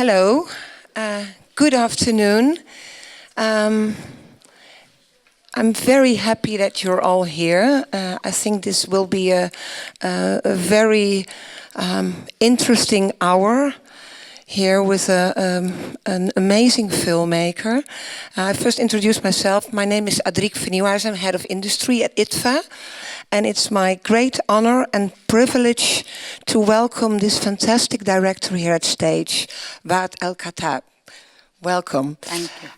Hello, good afternoon. I'm very happy that you're all here. I think this will be a very interesting hour here with an amazing filmmaker. I first introduce myself. My name is Adriek Vernieuwhuis. I'm head of industry at ITVA. And it's my great honor and privilege to welcome this fantastic director here at stage, Waad El-Khattab. Welcome. Thank you.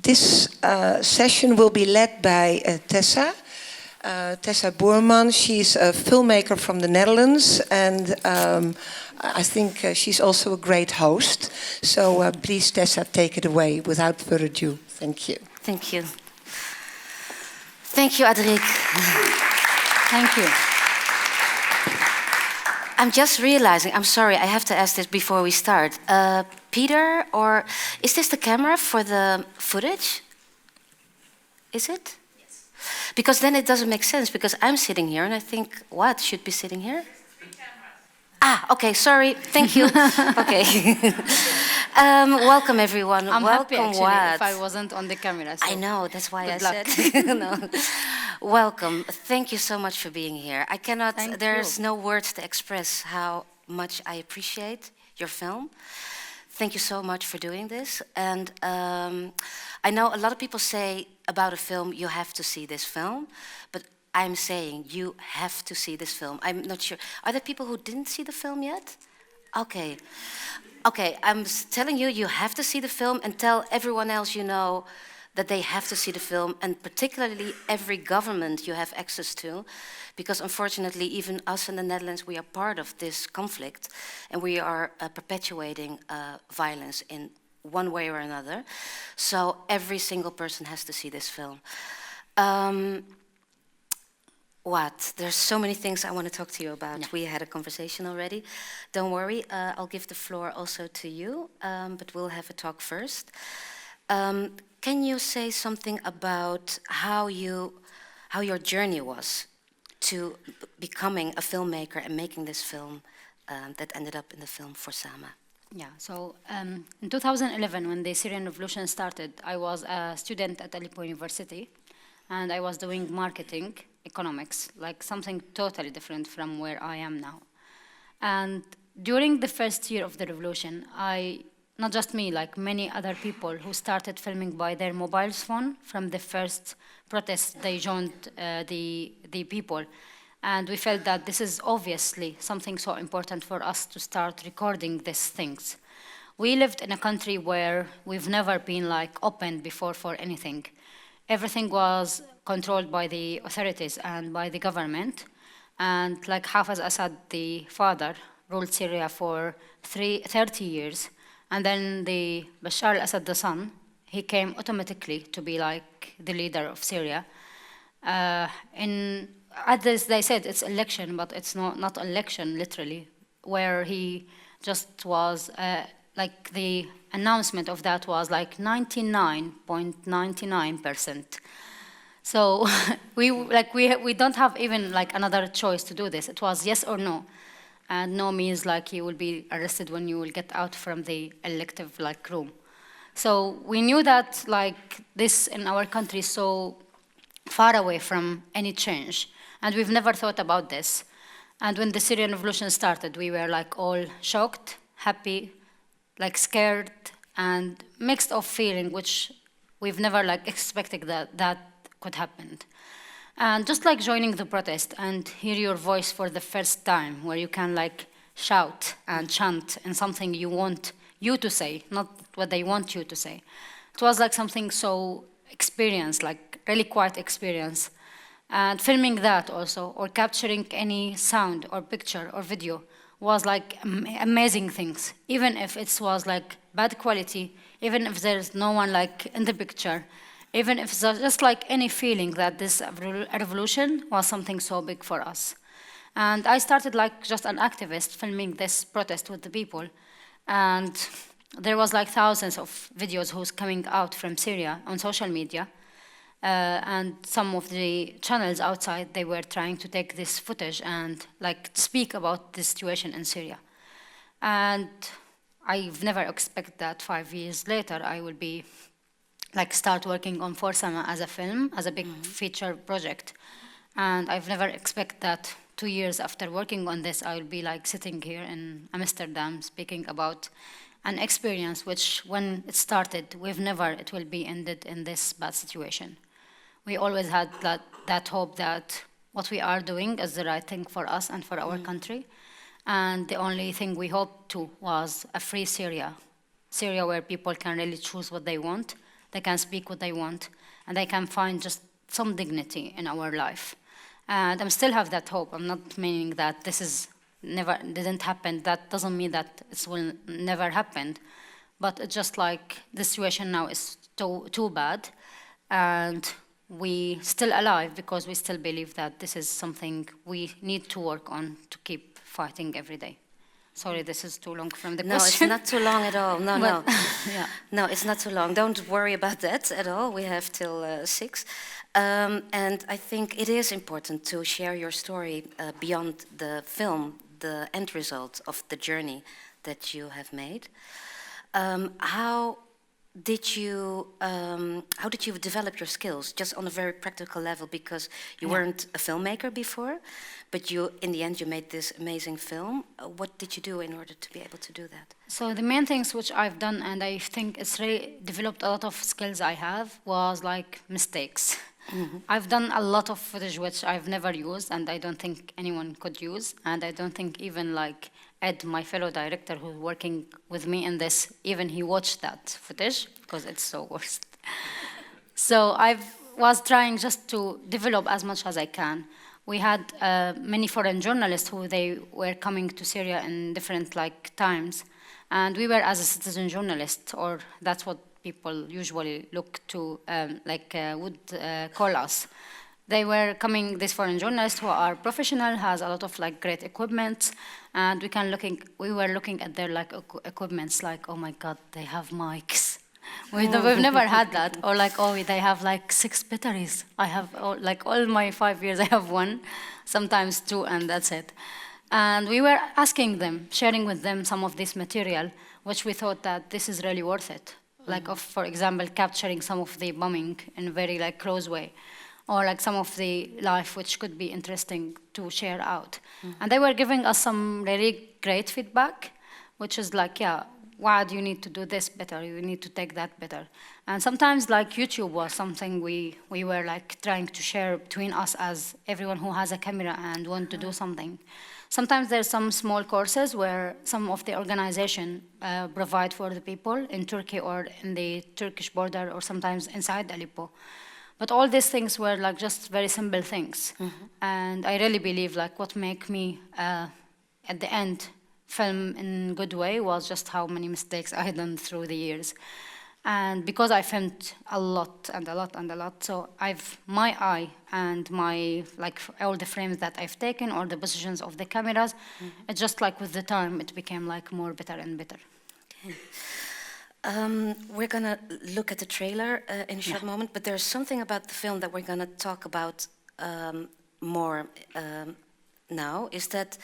This session will be led by Tessa Boerman. She's a filmmaker from the Netherlands, and I think she's also a great host. So please, Tessa, take it away without further ado. Thank you. Thank you. Thank you, Adriek. Thank you. I'm just realizing, I'm sorry, I have to ask this before we start. Peter, or is this the camera for the footage? Is it? Yes. Because then it doesn't make sense, because I'm sitting here and I think, what, should be sitting here? Okay, sorry, thank you. Okay. Welcome, everyone. I'm welcome, happy, actually, Waad. if I wasn't on the camera. So I know, that's why I luck. said. No. Welcome. Thank you so much for being here. I cannot, there's no words to express how much I appreciate your film. Thank you so much for doing this. And I know a lot of people say about a film, you have to see this film, but I'm saying you have to see this film. I'm not sure. Are there people who didn't see the film yet? Okay. Okay, I'm telling you, you have to see the film, and tell everyone else you know that they have to see the film, and particularly every government you have access to, because unfortunately even us in the Netherlands, we are part of this conflict, and we are perpetuating violence in one way or another. So every single person has to see this film. Waad, there's so many things I want to talk to you about. Yeah. We had a conversation already. Don't worry, I'll give the floor also to you, but we'll have a talk first. Can you say something about how your journey was to becoming a filmmaker and making this film that ended up in the film For Sama? yeah, so in 2011, when the Syrian revolution started, I was a student at Aleppo University, and I was doing marketing, economics, like something totally different from where I am now. And during the first year of the revolution, not just me, like many other people who started filming by their mobile phone from the first protests, they joined the people. And we felt that this is obviously something so important for us to start recording these things. We lived in a country where we've never been like open before for anything. Everything was controlled by the authorities and by the government. And like Hafez Assad, the father, ruled Syria for 30 years. And then the Bashar al-Assad, the son, he came automatically to be like the leader of Syria. As they said, it's election, but it's not election, literally, where he just was, like the announcement of that was like 99.99%. So we don't have even like another choice to do this. It was yes or no. And no means like you will be arrested when you will get out from the elective like room. So we knew that like this in our country is so far away from any change. And we've never thought about this. And when the Syrian revolution started, we were like all shocked, happy, like scared, and mixed of feeling, which we've never like expected that could happen. And just like joining the protest and hear your voice for the first time, where you can like shout and chant in something you want you to say, not what they want you to say. It was like something so experience, like really quite experience. And filming that also, or capturing any sound or picture or video was like amazing things. Even if it was like bad quality, even if there's no one like in the picture, even if it's just like any feeling that this revolution was something so big for us. And I started like just an activist filming this protest with the people. And there was like thousands of videos who's coming out from Syria on social media. And some of the channels outside, they were trying to take this footage and like speak about the situation in Syria. And I've never expected that 5 years later I will be like start working on Forsama as a film, as a big feature project. And I've never expected that 2 years after working on this, I will be like sitting here in Amsterdam speaking about an experience which when it started, it will be ended in this bad situation. We always had that hope that what we are doing is the right thing for us and for our country. And the only thing we hoped to was a free Syria where people can really choose what they want, they can speak what they want, and they can find just some dignity in our life. And I still have that hope. I'm not meaning that this didn't happen. That doesn't mean that it will never happen. But it's just like the situation now is too bad, and we still alive because we still believe that this is something we need to work on to keep fighting every day. Sorry, this is too long from the question. No, it's not too long at all. No, But, no. yeah. No, it's not too long. Don't worry about that at all. We have till 6. And I think it is important to share your story beyond the film, the end result of the journey that you have made. How did you develop your skills, just on a very practical level, because you weren't a filmmaker before, but in the end you made this amazing film. What did you do in order to be able to do that? So the main things which I've done, and I think it's really developed a lot of skills I have, was like mistakes. I've done a lot of footage which I've never used, and I don't think anyone could use, and I don't think even like Ed, my fellow director who's working with me in this, even he watched that footage because it's so worst. So I was trying just to develop as much as I can. We had many foreign journalists who they were coming to Syria in different like times, and we were as a citizen journalist, or that's what people usually look to would call us. They were coming, these foreign journalists who are professional, has a lot of like great equipment, and we were looking at their like equipments like, oh my God, they have mics. We've never had that. Or like, oh, they have like 6 batteries. I have all my 5 years, I have 1, sometimes 2, and that's it. And we were asking them, sharing with them some of this material, which we thought that this is really worth it. Like, for example, capturing some of the bombing in a very like close way, or like some of the life which could be interesting to share out. And they were giving us some really great feedback, which is like, yeah, why do you need to do this better? You need to take that better. And sometimes like YouTube was something we were like trying to share between us as everyone who has a camera and want to do something. Sometimes there's some small courses where some of the organization provide for the people in Turkey or in the Turkish border, or sometimes inside Aleppo. But all these things were like just very simple things. And I really believe like what made me, at the end, film in a good way was just how many mistakes I had done through the years. And because I filmed a lot and a lot and a lot, so my eye and my, like all the frames that I've taken or the positions of the cameras, it's just like with the time, it became like more better and better. Okay. We're going to look at the trailer in a short moment, but there's something about the film that we're going to talk about more now, is that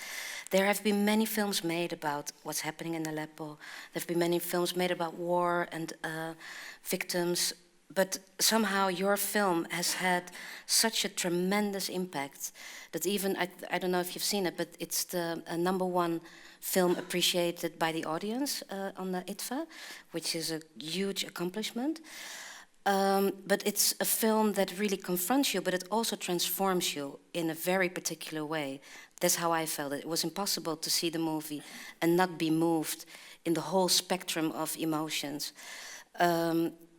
there have been many films made about what's happening in Aleppo. There have been many films made about war and victims, but somehow your film has had such a tremendous impact that even, I don't know if you've seen it, but it's the #1 film appreciated by the audience on the ITFA, which is a huge accomplishment. But it's a film that really confronts you, but it also transforms you in a very particular way. That's how I felt it. It was impossible to see the movie and not be moved in the whole spectrum of emotions.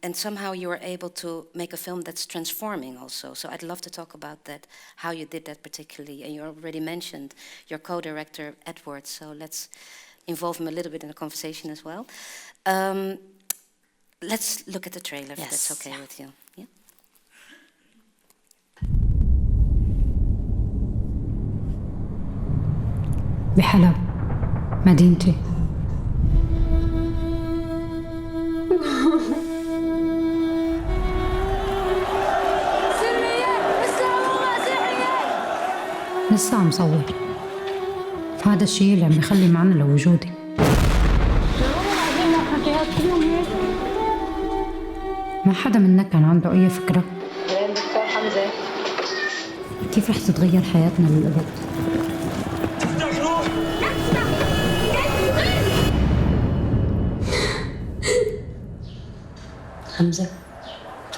And somehow you were able to make a film that's transforming also. So I'd love to talk about that, how you did that particularly. And you already mentioned your co-director, Edward, so let's involve him a little bit in the conversation as well. Let's look at the trailer, if that's okay with you. Yeah? بحلب مدينتي لسه عم صور، فهذا الشيء اللي عم يخلي معنى لوجودي. ما حدا منا كان عنده أي فكرة دكتور حمزة. كيف رح تتغير حياتنا للأبد. حمزة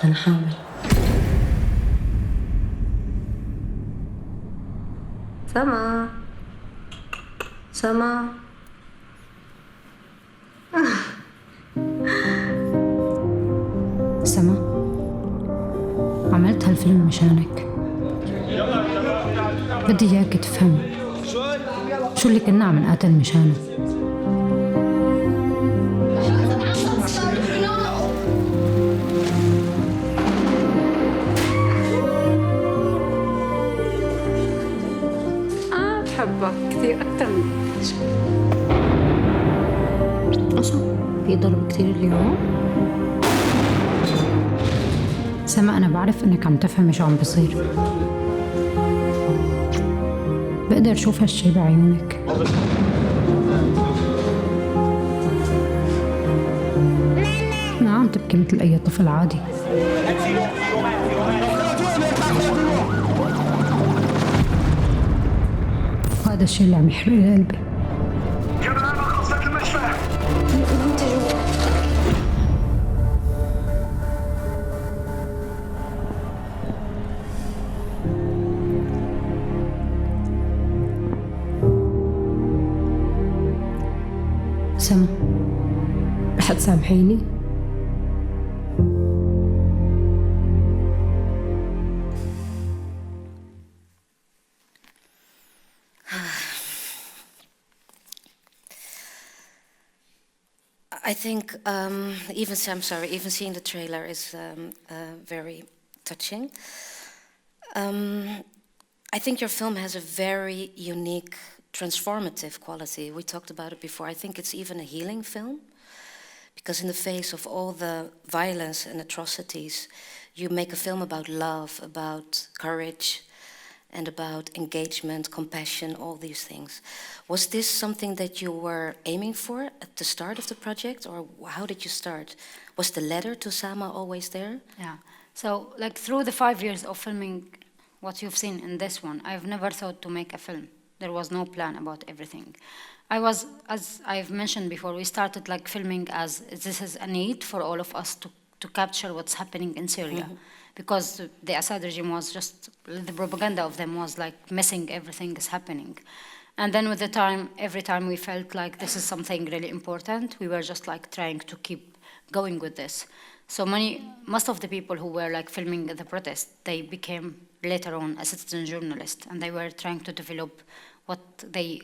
أنا حامل. سما سما سما، عملت هالفيلم مشانك. بدي إياك تفهم شو اللي كنا عم نقاتل مشانه. بحبك كثير أكثر من أصلا في ضرب كتير اليوم. سما، أنا بعرف إنك عم تفهمي شو عم بصير. بقدر أشوف هالشي بعيونك. ما عم تبكي مثل أي طفل عادي. هذا الشيء اللي عم يحرق لي قلبي. سما، رح تسامحيني؟ I think even seeing the trailer is very touching. I think your film has a very unique, transformative quality. We talked about it before. I think it's even a healing film, because in the face of all the violence and atrocities, you make a film about love, about courage, and about engagement, compassion, all these things. Was this something that you were aiming for at the start of the project, or how did you start? Was the letter to Sama always there? Yeah. So, like, through the 5 years of filming what you've seen in this one, I've never thought to make a film. There was no plan about everything. As I've mentioned before, we started like filming as this is a need for all of us to capture what's happening in Syria. Mm-hmm. Because the Assad regime was just, the propaganda of them was like missing everything is happening. And then with the time, every time we felt like this is something really important, we were just like trying to keep going with this. So most of the people who were like filming the protest, they became later on a citizen journalist, and they were trying to develop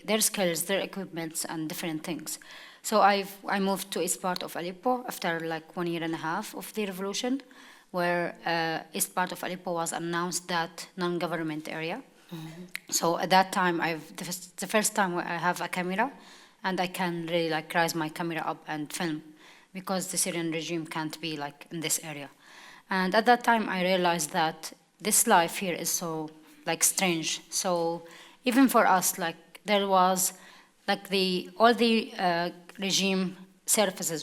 their skills, their equipments, and different things. So I moved to east part of Aleppo after like 1.5 years of the revolution, where east part of Aleppo was announced that non-government area. Mm-hmm. So at that time, the first time I have a camera, and I can really like raise my camera up and film, because the Syrian regime can't be like in this area. And at that time, I realized that this life here is so like strange. So even for us, like there was like all the regime services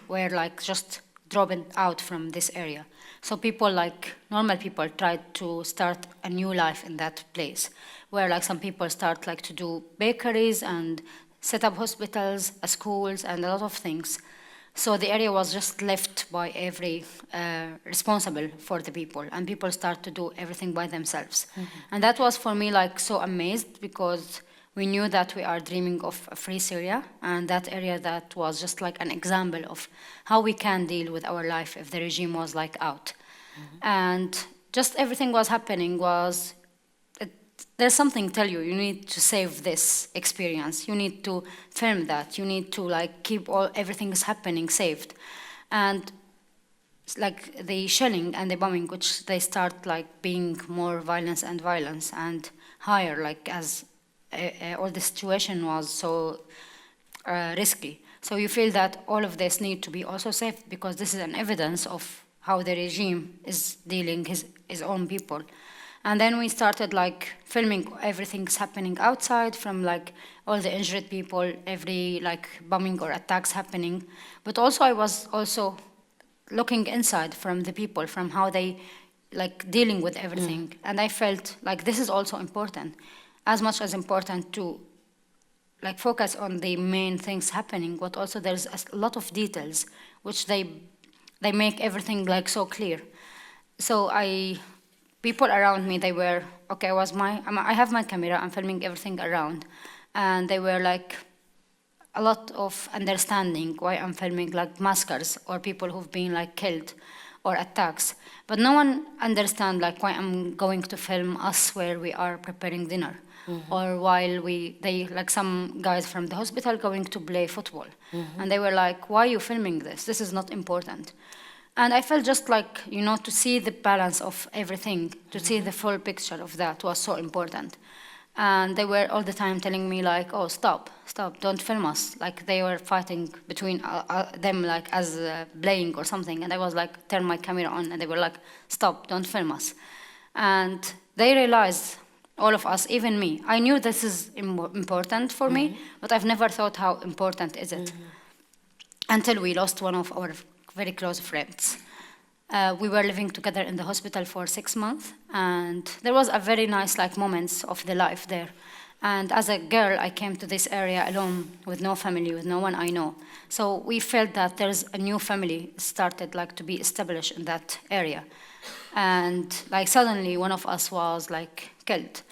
were like just dropping out from this area. So people like normal people tried to start a new life in that place, where like some people start like to do bakeries and set up hospitals, schools, and a lot of things. So the area was just left by every responsible for the people, and people start to do everything by themselves. Mm-hmm. And that was for me like so amazed, because we knew that we are dreaming of a free Syria, and that area that was just like an example of how we can deal with our life if the regime was like out. Mm-hmm. And just everything was happening there's something tell you need to save this experience. You need to film that. You need to like keep everything is happening saved. And like the shelling and the bombing, which they start like being more violence and higher, like as all the situation was so risky. So you feel that all of this need to be also saved, because this is an evidence of how the regime is dealing his own people. And then we started like filming everything's happening outside, from like all the injured people, every like bombing or attacks happening. But also I was also looking inside from the people, from how they like dealing with everything. And I felt like this is also important, as much as important to like focus on the main things happening, but also there's a lot of details which they make everything like so clear. So people around me, they were, okay, I have my camera, I'm filming everything around. And they were like, a lot of understanding why I'm filming like massacres or people who've been like killed or attacks. But no one understand like why I'm going to film us where we are preparing dinner. Or while they like some guys from the hospital going to play football. And they were like, why are you filming this? This is not important. And I felt just like, to see the balance of everything, to see the full picture of that was so important. And they were all the time telling me like, oh, stop, don't film us. Like they were fighting between them like as playing or something. And I was like, turn my camera on. And they were like, stop, don't film us. And they realized, all of us, even me, I knew this is important for me, but I've never thought how important is it. Until we lost one of our very close friends. We were living together in the hospital for 6 months, and there was a very nice like moments of the life there. And as a girl, I came to this area alone, with no family, with no one I know. So we felt that there's a new family started like to be established in that area. And like suddenly one of us was like killed.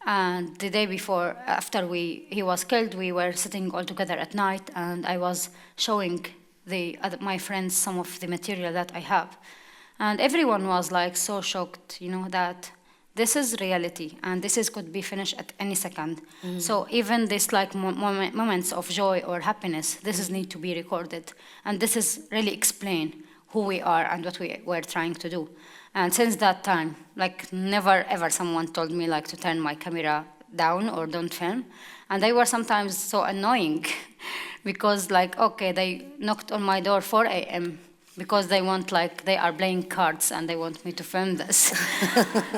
And the day before, after he was killed, we were sitting all together at night, and I was showing my friends some of the material that I have. And everyone was like so shocked, that this is reality, and could be finished at any second. So even this like moments of joy or happiness, need to be recorded. And this is really explain who we are and what we were trying to do. And since that time, like never ever someone told me like to turn my camera down or don't film. And they were sometimes so annoying because like, okay, they knocked on my door 4 a.m. because they are playing cards and they want me to film this.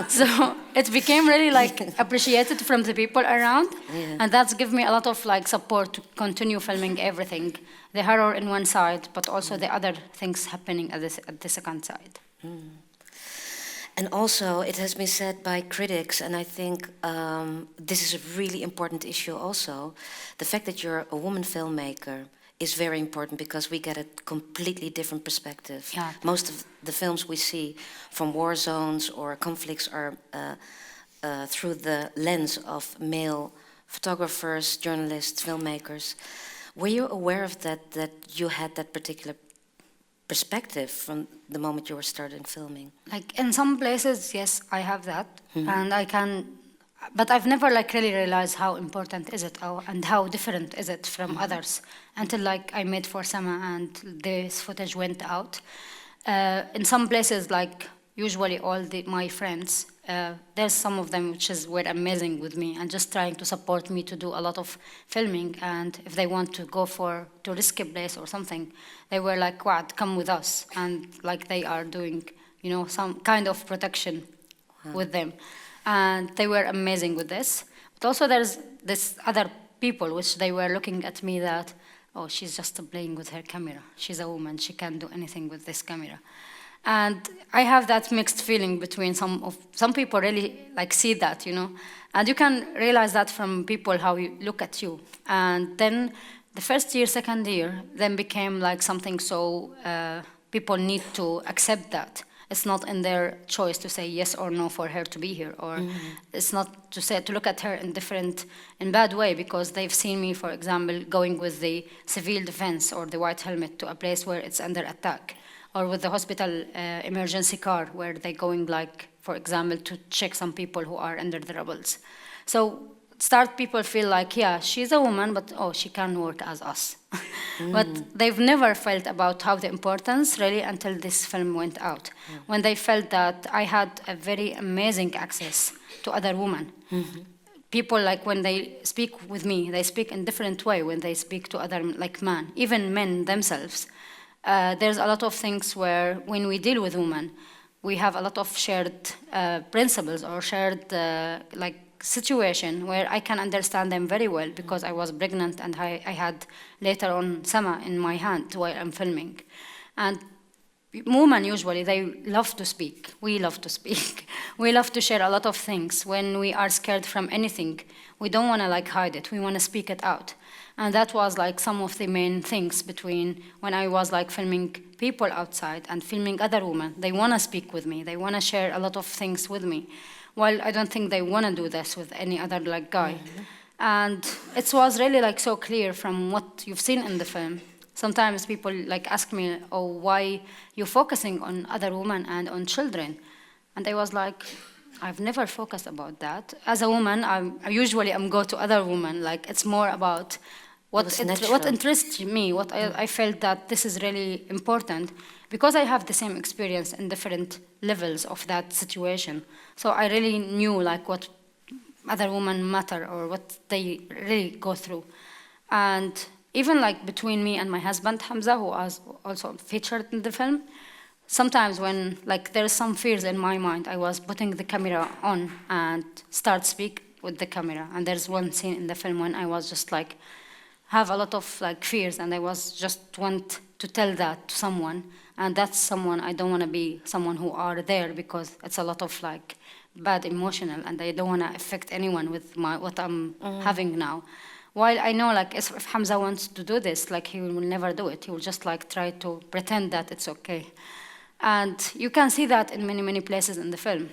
So it became really like appreciated from the people around. Yeah. And that's given me a lot of like support to continue filming everything. The horror in one side, but also the other things happening at the second side. And also, it has been said by critics, and I think this is a really important issue also, the fact that you're a woman filmmaker is very important because we get a completely different perspective. Yeah. Most of the films we see from war zones or conflicts are through the lens of male photographers, journalists, filmmakers. Were you aware of that you had that particular perspective from the moment you were starting filming? Like in some places, yes, I have that, and I can, but I've never like really realized how important is it and how different is it from others until like I made For Sama and this footage went out. In some places, like usually all my friends, there's some of them which were amazing with me and just trying to support me to do a lot of filming. And if they want to go to risky place or something, they were like, "Quad, come with us," and like they are doing, some kind of protection with them. And they were amazing with this. But also there's this other people which they were looking at me that, oh, she's just playing with her camera. She's a woman. She can't do anything with this camera. And I have that mixed feeling between some people really like see that, and you can realize that from people how you look at you. And then the first year, second year, then became like something so people need to accept that. It's not in their choice to say yes or no for her to be here, or it's not to look at her in bad way because they've seen me, for example, going with the civil defense or the white helmet to a place where it's under attack. Or with the hospital emergency car where they're going, like, for example, to check some people who are under the rubbles. So people feel like, yeah, she's a woman, but she can work as us. But they've never felt about how the importance really until this film went out. When they felt that I had a very amazing access to other women. People, like when they speak with me, they speak in different way when they speak to other like men, even men themselves. There's a lot of things where when we deal with women, we have a lot of shared principles or shared like situation where I can understand them very well because I was pregnant and I had later on Sama in my hand while I'm filming. And women usually, they love to speak. We love to speak. We love to share a lot of things. When we are scared from anything, we don't want to like hide it. We want to speak it out. And that was like some of the main things between when I was like filming people outside and filming other women. They want to speak with me. They want to share a lot of things with me. While I don't think they want to do this with any other like guy. And it was really like so clear from what you've seen in the film. Sometimes people like ask me, oh, why you're focusing on other women and on children? And I was like, I've never focused about that. As a woman, I usually go to other women. Like it's more about what interests me, what I felt that this is really important because I have the same experience in different levels of that situation. So I really knew like what other women matter or what they really go through. And even like between me and my husband, Hamza, who was also featured in the film, sometimes when like there's some fears in my mind, I was putting the camera on and start speak with the camera. And there's one scene in the film when I was just like, have a lot of like fears and I was just want to tell that to someone. And that's someone, I don't want to be someone who are there because it's a lot of like bad emotional and I don't want to affect anyone with what I'm having now. While I know like if Hamza wants to do this, like he will never do it. He will just like try to pretend that it's okay. And you can see that in many, many places in the film.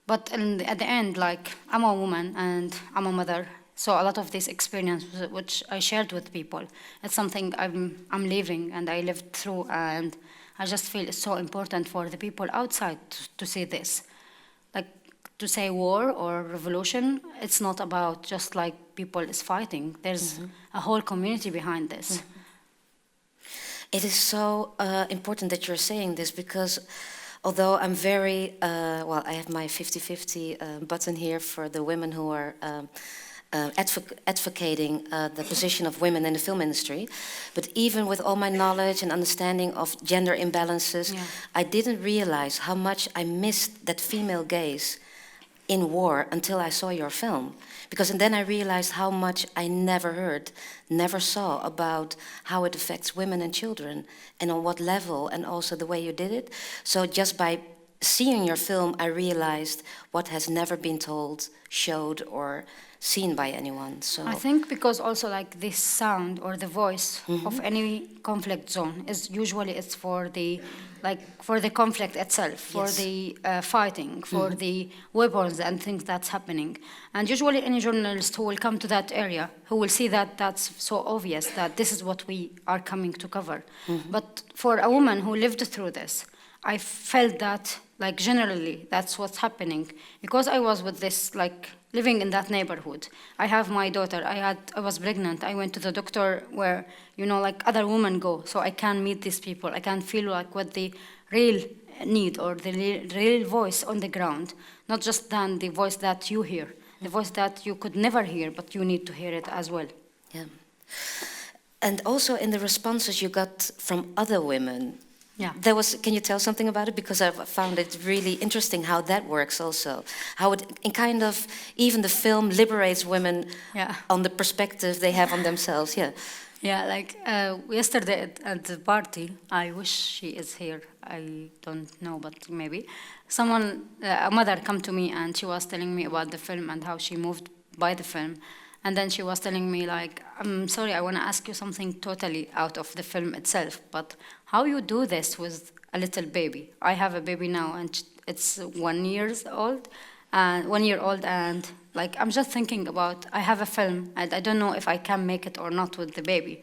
But at the end, like I'm a woman and I'm a mother. So a lot of this experience, which I shared with people, it's something I'm living and I lived through, and I just feel it's so important for the people outside to see this. Like to say war or revolution, it's not about just like people is fighting. There's a whole community behind this. It is so important that you're saying this because although I'm very, well, I have my 50-50 button here for the women who are advocating the position of women in the film industry. But even with all my knowledge and understanding of gender imbalances, I didn't realize how much I missed that female gaze in war until I saw your film. Because and then I realized how much I never heard, never saw about how it affects women and children and on what level and also the way you did it. So just by seeing your film, I realized what has never been told, showed, or seen by anyone. So I think because also like this sound or the voice of any conflict zone is usually it's for the conflict itself, for the fighting, for the weapons and things that's happening. And usually any journalist who will come to that area, who will see that that's so obvious that this is what we are coming to cover. But for a woman who lived through this, I felt that like generally that's what's happening because I was with this like living in that neighborhood. I have my daughter. I was pregnant. I went to the doctor where like other women go, so I can meet these people. I can feel like what the real need or the real voice on the ground, not just then the voice that you hear, the voice that you could never hear, but you need to hear it as well. Yeah, and also in the responses you got from other women. Yeah. Can you tell something about it? Because I found it really interesting how that works also. How it in kind of, even the film liberates women on the perspective they have on themselves. Yeah. Yeah, like yesterday at the party, I wish she is here. I don't know, but maybe. A mother come to me and she was telling me about the film and how she moved by the film. And then she was telling me like, I'm sorry, I want to ask you something totally out of the film itself, but how you do this with a little baby? I have a baby now and it's 1 year old, and like I'm just thinking about, I have a film and I don't know if I can make it or not with the baby.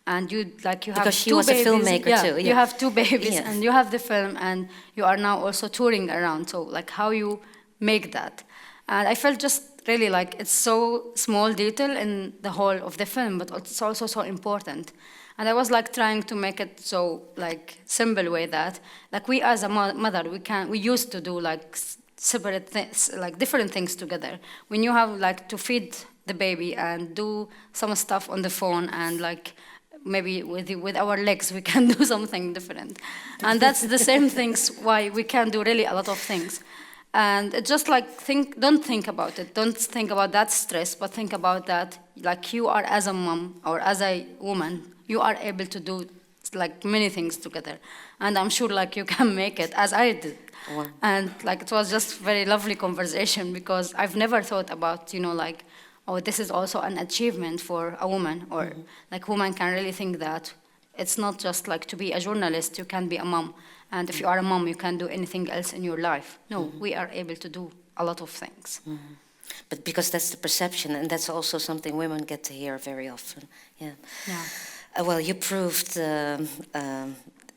And you have because she two was babies. A filmmaker too. Yeah. You have 2 babies and you have the film and you are now also touring around. So like how you make that? And I felt just really like it's so small detail in the whole of the film, but it's also so important. And I was like trying to make it so like simple way that like we as a mother, we used to do like separate things, like different things together. When you have like to feed the baby and do some stuff on the phone and like maybe with our legs we can do something different. And that's the same things why we can do really a lot of things. And it just like don't think about it. Don't think about that stress, but think about that like you are as a mom or as a woman, you are able to do like many things together. And I'm sure like you can make it as I did. Wow. And like it was just very lovely conversation because I've never thought about, like, oh, this is also an achievement for a woman, or like woman can really think that it's not just like to be a journalist, you can be a mom. And if you are a mom, you can do anything else in your life. No, we are able to do a lot of things. But because that's the perception, and that's also something women get to hear very often. Yeah. Well, you proved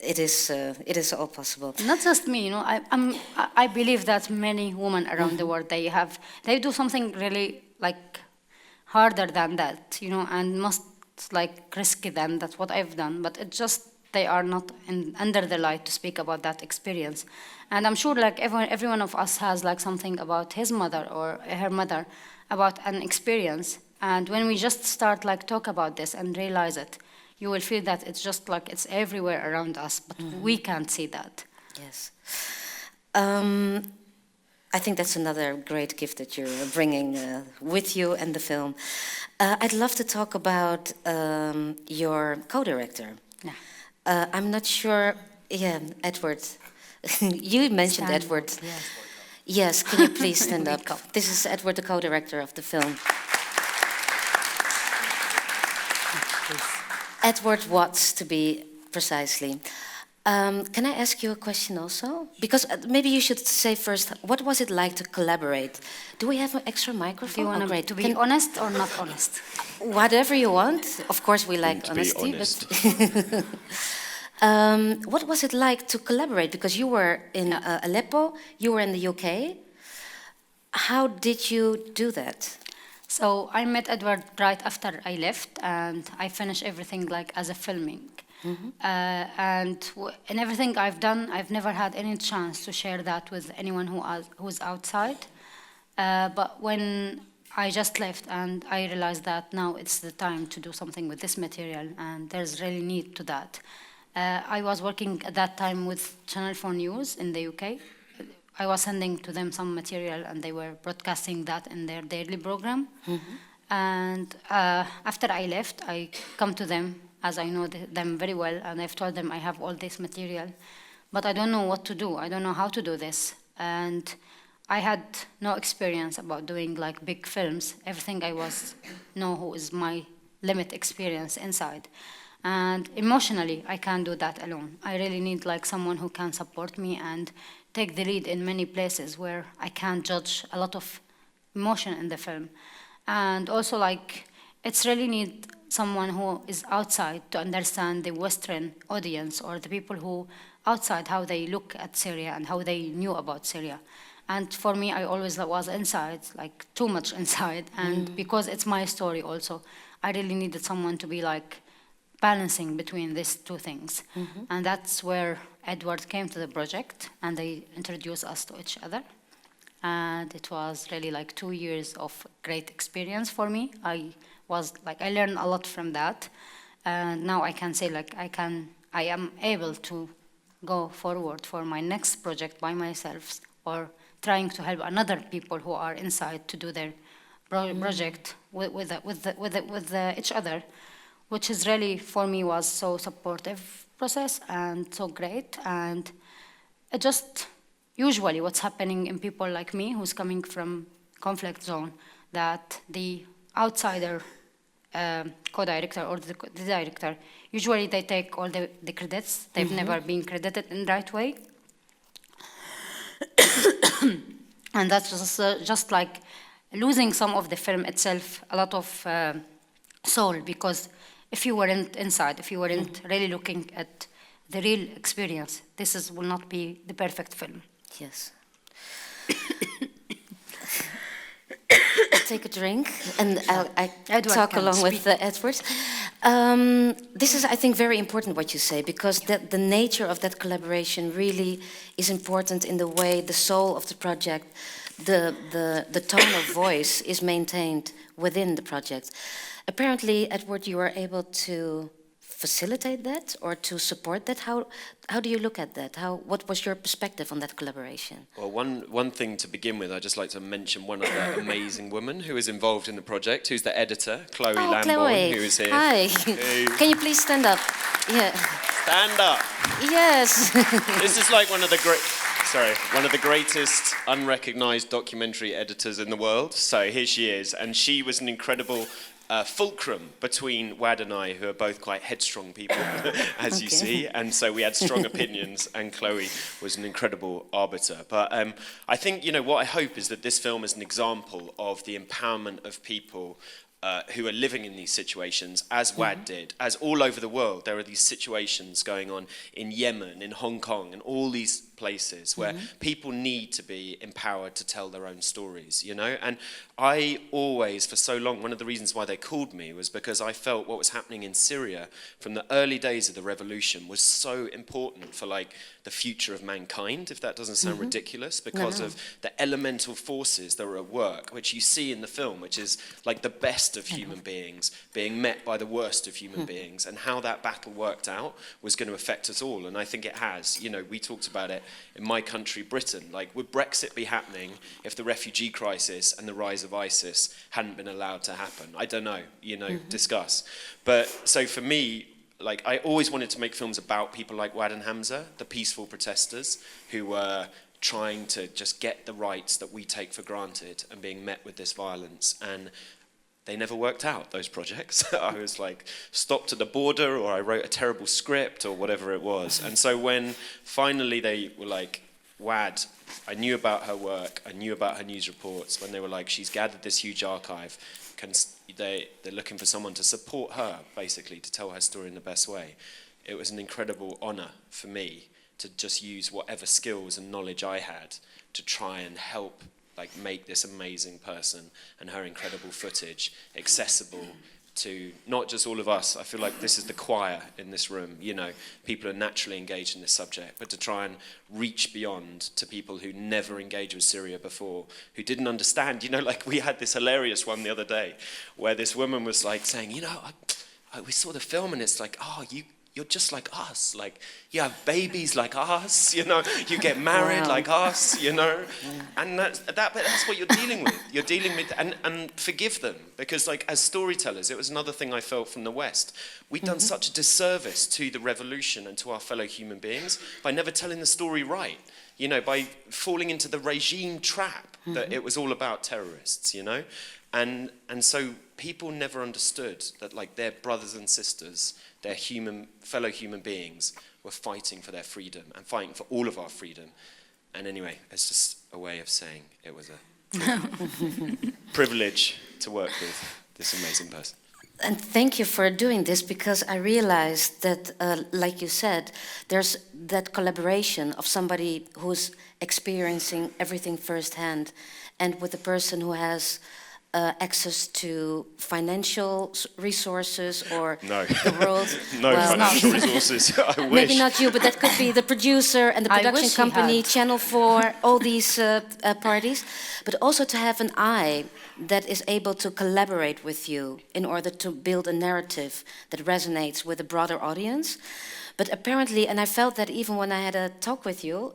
it is all possible. Not just me, I believe that many women around the world, they do something really like harder than that, and most like risky than that's what I've done. But it just they are not under the light to speak about that experience. And I'm sure like every one of us has like something about his mother or her mother, about an experience. And when we just start like talk about this and realize it, you will feel that it's just like it's everywhere around us, but we can't see that. Yes. I think that's another great gift that you're bringing with you and the film. I'd love to talk about your co-director. Yeah. I'm not sure. Yeah, Edward. You mentioned Stand Edward. up, yes. Yes, can you please stand up? Wake up. This is Edward, the co-director of the film. Edward Watts, to be precisely. Can I ask you a question also? Because maybe you should say first, what was it like to collaborate? Do we have an extra microphone? Do you want great. to be honest or not honest? Whatever you want. Of course, we like To be honesty. honest. But what was it like to collaborate? Because you were in Aleppo, you were in the UK. How did you do that? So I met Edward right after I left, and I finished everything like as a filming. And in everything I've done, I've never had any chance to share that with anyone who's outside. But when I just left and I realized that now it's the time to do something with this material, and there's really need to that. I was working at that time with Channel 4 News in the UK. I was sending to them some material, and they were broadcasting that in their daily program. And after I left, I come to them, as I know them very well, and I've told them I have all this material, but I don't know what to do. I don't know how to do this. And I had no experience about doing like big films. Everything I know who is my limit experience inside. And emotionally, I can't do that alone. I really need like someone who can support me and take the lead in many places where I can't judge a lot of emotion in the film. And also like, it's really need someone who is outside to understand the Western audience or the people who outside, how they look at Syria and how they knew about Syria. And for me, I always was inside, like too much inside. And because it's my story also, I really needed someone to be like balancing between these two things. And that's where Edward came to the project, and they introduced us to each other. And it was really like 2 years of great experience for me. I learned a lot from that. And now I can say like I am able to go forward for my next project by myself, or trying to help another people who are inside to do their project with each other, which is really for me was so supportive process and so great. And it just usually what's happening in people like me who's coming from conflict zone, that the outsider co-director or the director, usually they take all the credits. They've never been credited in the right way. And that's just like losing some of the film itself, a lot of soul, because if you weren't inside, if you weren't really looking at the real experience, will not be the perfect film. Yes. Take a drink, and I talk along with Edward. This is, I think, very important what you say, because the nature of that collaboration really is important in the way the soul of the project, the tone of voice is maintained within the project. Apparently, Edward, you were able to facilitate that or to support that? How do you look at that? What was your perspective on that collaboration? Well, one thing to begin with, I'd just like to mention one other amazing woman who is involved in the project, who's the editor, Chloe Lambourne, Chloe. who is here. Hi. Can you please stand up? Yeah. Stand up. Yes. This is like one of the greatest unrecognized documentary editors in the world. So here she is, and she was an incredible fulcrum between Wad and I, who are both quite headstrong people, as you see, and so we had strong opinions, and Chloe was an incredible arbiter. But I think, what I hope is that this film is an example of the empowerment of people who are living in these situations, as Wad did, as all over the world there are these situations going on in Yemen, in Hong Kong, and all these places where people need to be empowered to tell their own stories, And I always, for so long, one of the reasons why they called me was because I felt what was happening in Syria from the early days of the revolution was so important for the future of mankind, if that doesn't sound ridiculous, because of the elemental forces that are at work, which you see in the film, which is like the best of human beings being met by the worst of human beings, and how that battle worked out was going to affect us all, and I think it has. We talked about it in my country, Britain. Would Brexit be happening if the refugee crisis and the rise of ISIS hadn't been allowed to happen? I don't know, discuss. But so for me, I always wanted to make films about people like Wad and Hamza, the peaceful protesters who were trying to just get the rights that we take for granted and being met with this violence. And they never worked out, those projects. I was stopped at the border, or I wrote a terrible script, or whatever it was. And so when finally they were Wad, I knew about her work, I knew about her news reports, when they were she's gathered this huge archive, they're looking for someone to support her, basically, to tell her story in the best way. It was an incredible honor for me to just use whatever skills and knowledge I had to try and help make this amazing person and her incredible footage accessible to not just all of us. I feel like this is the choir in this room, people are naturally engaged in this subject, but to try and reach beyond to people who never engaged with Syria before, who didn't understand, we had this hilarious one the other day where this woman was saying, we saw the film and it's you're just like us, you have babies like us, you get married like us, and that's what you're dealing with. You're dealing with, and forgive them, because as storytellers, it was another thing I felt from the West. We'd done such a disservice to the revolution and to our fellow human beings by never telling the story right, by falling into the regime trap that it was all about terrorists, And so people never understood that their brothers and sisters, their fellow human beings, were fighting for their freedom and fighting for all of our freedom. And anyway, it's just a way of saying it was a privilege to work with this amazing person. And thank you for doing this, because I realized that, like you said, there's that collaboration of somebody who's experiencing everything firsthand, and with a person who has access to financial resources or the world. Financial resources. I wish. Maybe not you, but that could be the producer and the production company, Channel 4, all these parties. But also to have an eye that is able to collaborate with you in order to build a narrative that resonates with a broader audience. But apparently, and I felt that even when I had a talk with you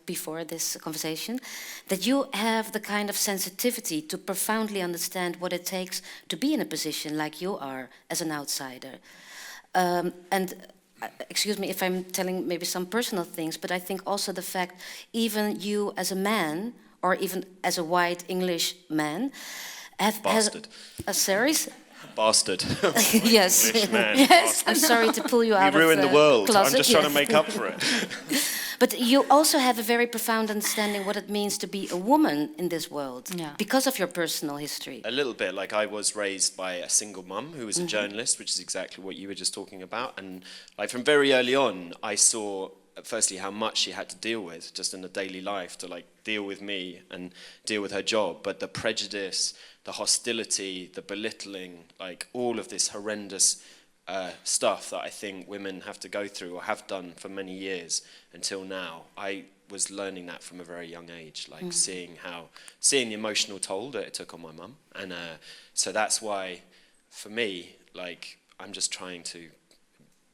before this conversation, that you have the kind of sensitivity to profoundly understand what it takes to be in a position like you are as an outsider. And excuse me if I'm telling maybe some personal things, but I think also the fact even you as a man, or even as a white English man, has a series. Bastard. Yes. Man. Yes. I'm sorry to pull you out of the ruined the world. closet. I'm just trying to make up for it. But you also have a very profound understanding what it means to be a woman in this world, because of your personal history. A little bit. I was raised by a single mum who was a journalist, which is exactly what you were just talking about. And from very early on, I saw firstly how much she had to deal with just in the daily life to deal with me and deal with her job, but the prejudice, the hostility, the belittling, all of this horrendous stuff that I think women have to go through or have done for many years until now. I was learning that from a very young age, seeing the emotional toll that it took on my mum, and so that's why for me I'm just trying to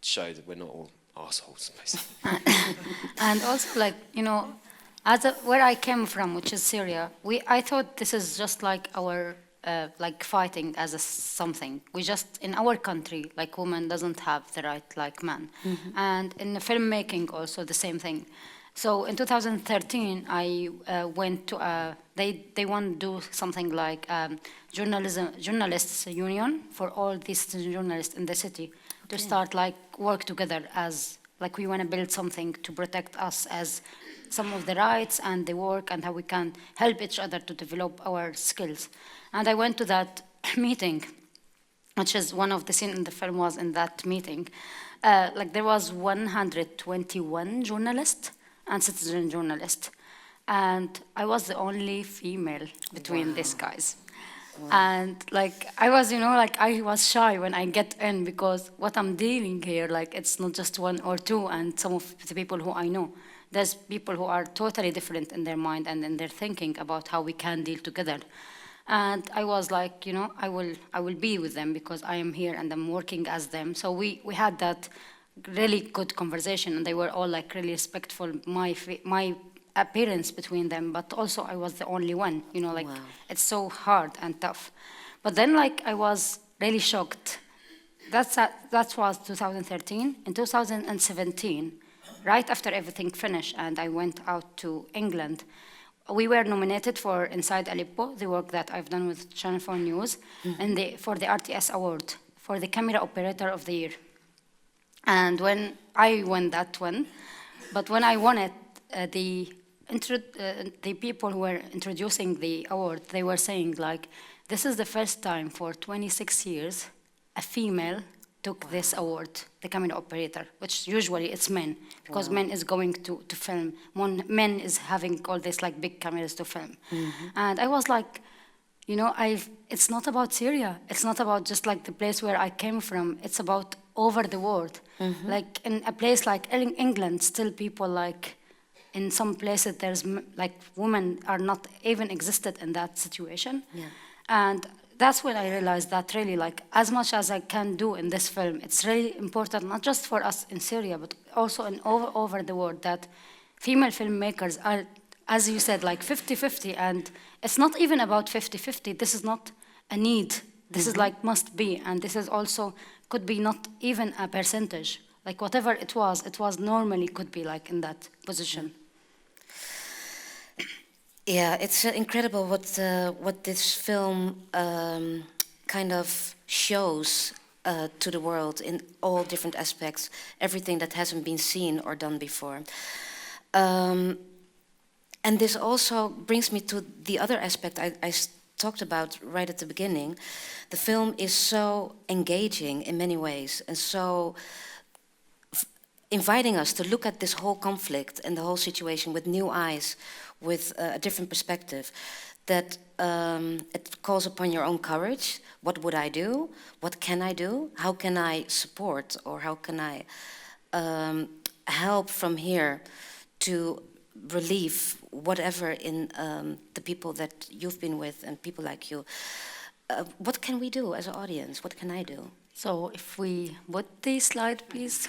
show that we're not all assholes, basically. And also, like, you know, where I came from, which is Syria, I thought this is just like our, like fighting as a something. We just, in our country, like women doesn't have the right like man. And in the filmmaking also the same thing. So in 2013, I went to, they want to do something like journalists union for all these journalists in the city to start like work together as, like we want to build something to protect us as some of the rights and the work and how we can help each other to develop our skills. And I went to that meeting, which is one of the scenes in the film was in that meeting. Like there was 121 journalists and citizen journalists. And I was the only female between these guys. And like I was, you know, like I was shy when I get in because what I'm dealing here, like it's not just one or two and some of the people who I know. There's people who are totally different in their mind and in their thinking about how we can deal together. And I was like, you know, I will be with them because I am here and I'm working as them. So we had that really good conversation and they were all like really respectful, my appearance between them, but also I was the only one, you know, like it's so hard and tough. But then like I was really shocked. That was 2013. In 2017, right after everything finished and I went out to England, we were nominated for Inside Aleppo, the work that I've done with Channel 4 News, and for the RTS award, for the Camera Operator of the Year. And when I won that one, but when I won it, the people who were introducing the award, they were saying like, this is the first time for 26 years a female took this award, the camera operator, which usually it's men, because men is going to film. Men is having all these like big cameras to film. And I was like, you know, it's not about Syria. It's not about just like the place where I came from. It's about over the world. Like in a place like England, still people like, in some places there's like women are not even existed in that situation. And that's when I realized that really like as much as I can do in this film, it's really important, not just for us in Syria, but also in over the world, that female filmmakers are, as you said, like 50-50, and it's not even about 50-50. This is not a need. This is like must be, and this is also could be not even a percentage. Like whatever it was normally could be like in that position. Yeah, it's incredible what this film kind of shows to the world in all different aspects, everything that hasn't been seen or done before. And this also brings me to the other aspect I talked about right at the beginning. The film is so engaging in many ways and so inviting us to look at this whole conflict and the whole situation with new eyes, with a different perspective, that it calls upon your own courage. What would I do? What can I do? How can I support, or how can I help from here to relieve whatever in the people that you've been with and people like you? What can we do as an audience? What can I do? So if we put the slide, please.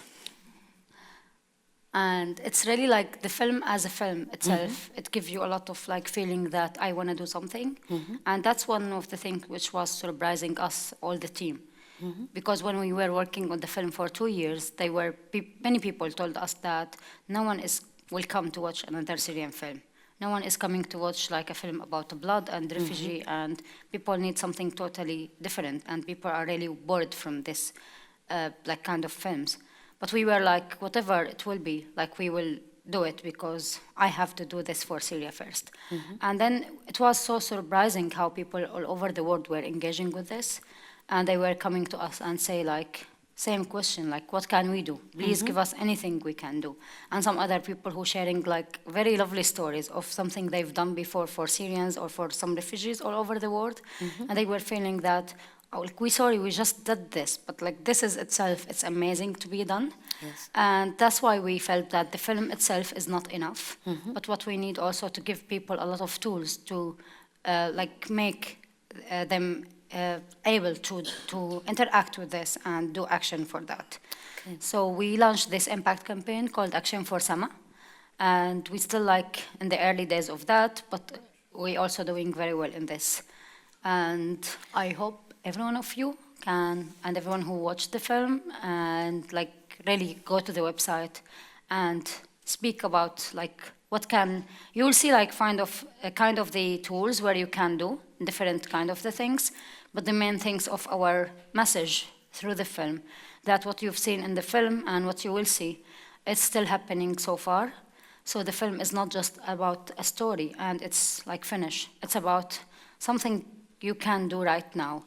And it's really like the film as a film itself, it gives you a lot of like feeling that I want to do something. And that's one of the things which was surprising us, all the team. Because when we were working on the film for 2 years, many people told us that no one will come to watch another Syrian film. No one is coming to watch like a film about blood and refugee, and people need something totally different, and people are really bored from this like kind of films. But we were like, whatever it will be, like we will do it because I have to do this for Syria first. And then it was so surprising how people all over the world were engaging with this, and they were coming to us and say like, same question, like what can we do? Please give us anything we can do. And some other people who sharing like very lovely stories of something they've done before for Syrians or for some refugees all over the world. And they were feeling that, oh, like, we just did this, but like this is itself, it's amazing to be done. And that's why we felt that the film itself is not enough, but what we need also to give people a lot of tools to like make them able to interact with this and do action for that. Okay. So we launched this impact campaign called Action for Sama, and we still like in the early days of that, but we also doing very well in this. And I hope every one of you can, and everyone who watched the film, and like really go to the website and speak about like what can, you will see like kind of the tools where you can do different kind of the things, but the main things of our message through the film, that what you've seen in the film and what you will see, it's still happening so far. So the film is not just about a story and it's like finished. It's about something you can do right now.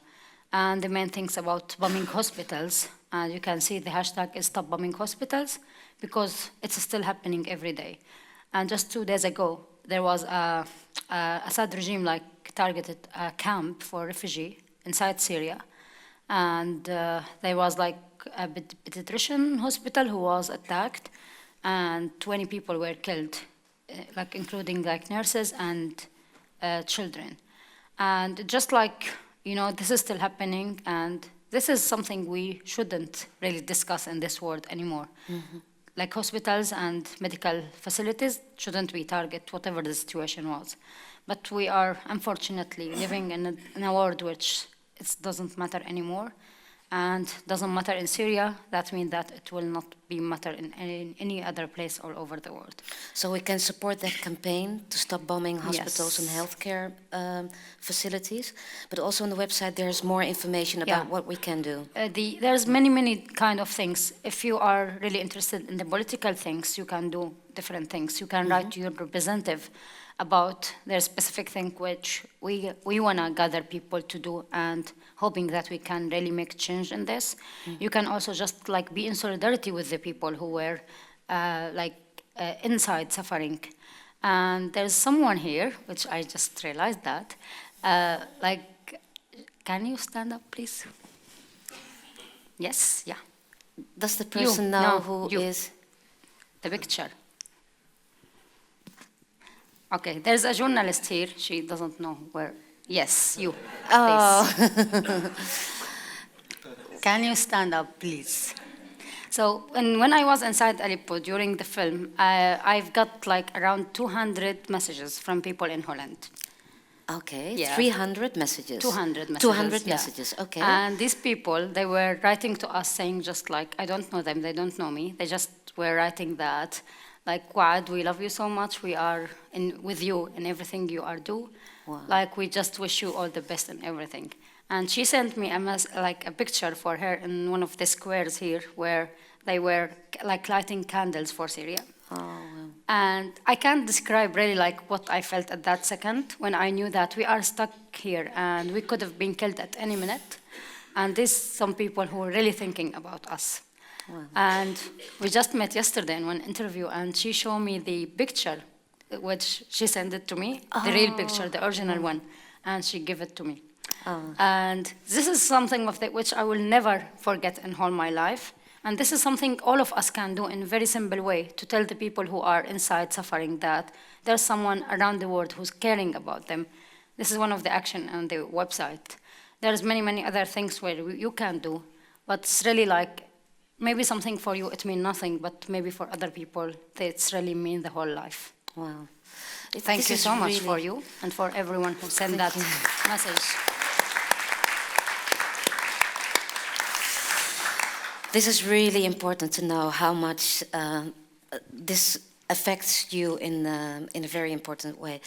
And the main things about bombing hospitals, and you can see the hashtag is Stop Bombing Hospitals, because it's still happening every day. And just 2 days ago, there was a Assad regime like targeted a camp for refugee inside Syria. And there was like a pediatrician hospital who was attacked, and 20 people were killed, like including like nurses and children. And just like, you know, this is still happening, and this is something we shouldn't really discuss in this world anymore. Mm-hmm. Like hospitals and medical facilities shouldn't be target, whatever the situation was. But we are unfortunately living in a world which it doesn't matter anymore, and doesn't matter in Syria. That means that it will not be matter in any other place all over the world. So we can support that campaign to stop bombing hospitals and healthcare facilities. But also on the website there's more information about what we can do. There's many kind of things. If you are really interested in the political things, you can do different things. You can write to your representative about their specific thing which we want to gather people to do, and hoping that we can really make change in this. You can also just like be in solidarity with the people who were inside suffering. And there's someone here, which I just realized that, can you stand up please? Yes, yeah. Does the person know who is? The picture. Okay, there's a journalist here. She doesn't know where. Yes, you. Oh. Can you stand up, please? So when I was inside Aleppo during the film, I've got like around 200 messages from people in Holland. Okay, 300 messages. 200 messages. 200 messages, okay. And these people, they were writing to us saying just like, I don't know them, they don't know me. They just were writing that, like, Wa'ad, we love you so much. We are with you in everything you are do. Wow. Like, we just wish you all the best in everything. And she sent me a picture for her in one of the squares here where they were like lighting candles for Syria. Oh, wow. And I can't describe really like what I felt at that second when I knew that we are stuck here and we could have been killed at any minute. And there's some people who are really thinking about us. Wow. And we just met yesterday in one interview, and she showed me the picture, which she sent it to me, the real picture, the original one, and she gave it to me. Oh. And this is something which I will never forget in all my life. And this is something all of us can do in a very simple way to tell the people who are inside suffering that there's someone around the world who's caring about them. This is one of the action on the website. There's many other things where you can do, but it's really like, maybe something for you, it means nothing, but maybe for other people, it's really mean the whole life. Wow. Thank you so much for you and for everyone who sent that message. This is really important to know how much this affects you in a very important way.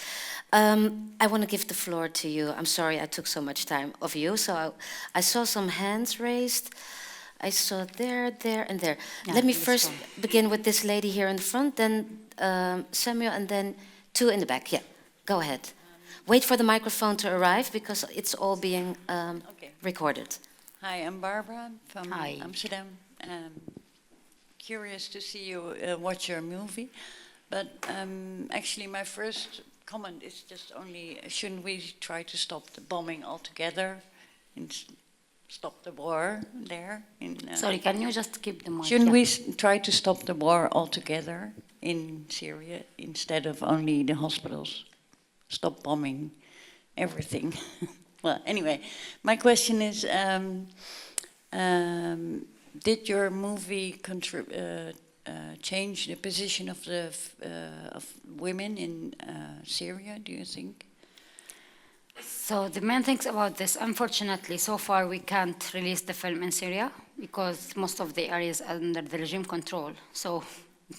I want to give the floor to you. I'm sorry I took so much time of you. So I saw some hands raised. I saw there, and there. Yeah, let me first begin with this lady here in the front, then Samuel, and then two in the back. Yeah, go ahead. Wait for the microphone to arrive because it's all being recorded. Hi, I'm Barbara from Amsterdam. Curious to see you watch your movie, but actually my first comment is just only, shouldn't we try to stop the bombing altogether and stop the war there? Sorry, can you just keep the mic? Shouldn't we try to stop the war altogether in Syria instead of only the hospitals? Stop bombing everything. Well, anyway, my question is, did your movie change the position of the of women in Syria, do you think? So the main things about this, unfortunately, so far we can't release the film in Syria because most of the areas are under the regime control. So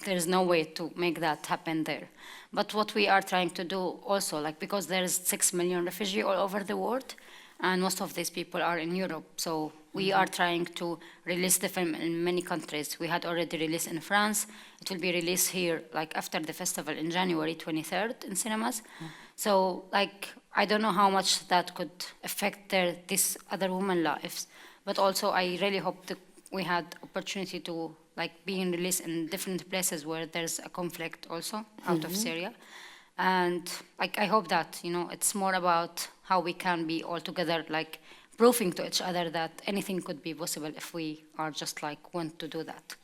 there's no way to make that happen there. But what we are trying to do also, like because there's 6 million refugees all over the world, and most of these people are in Europe. So we are trying to release the film in many countries. We had already released in France. It will be released here, like after the festival in January 23rd in cinemas. So, like, I don't know how much that could affect this other women's lives, but also I really hope that we had opportunity to like being released in different places where there's a conflict also out of Syria. And like I hope that, you know, it's more about how we can be all together, like proving to each other that anything could be possible if we are just like want to do that.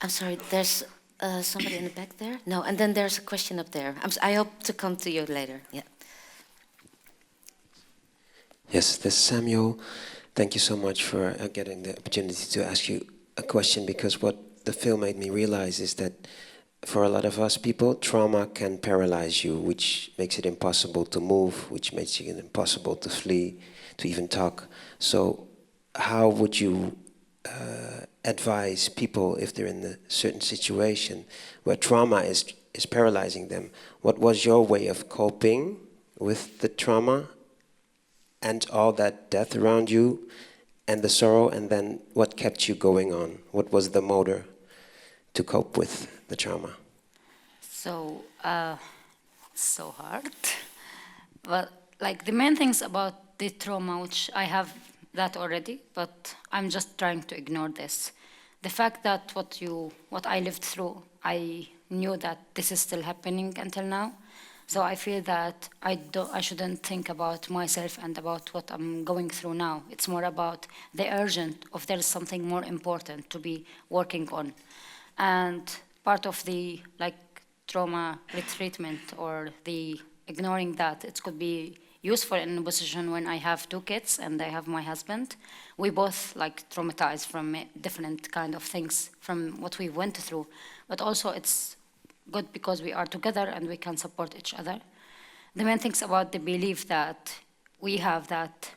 I'm sorry, there's somebody in the back there? No, and then there's a question up there. I hope to come to you later. Yeah. Yes, this is Samuel. Thank you so much for getting the opportunity to ask you a question, because what the film made me realize is that for a lot of us people, trauma can paralyze you, which makes it impossible to move, which makes it impossible to flee, to even talk. So how would you advise people if they're in a certain situation where trauma is paralyzing them? What was your way of coping with the trauma and all that death around you and the sorrow, and then what kept you going on? What was the motor to cope with the trauma? So, so hard. But like the main things about the trauma, which I have that already, but I'm just trying to ignore this. The fact that what I lived through, I knew that this is still happening until now. So I feel that I shouldn't think about myself and about what I'm going through now. It's more about the urgent of there's something more important to be working on. And part of the like trauma retreatment or the ignoring that, it could be useful in a position when I have 2 kids and I have my husband. We both like traumatized from different kind of things from what we went through, but also it's good because we are together and we can support each other. The main things about the belief that we have that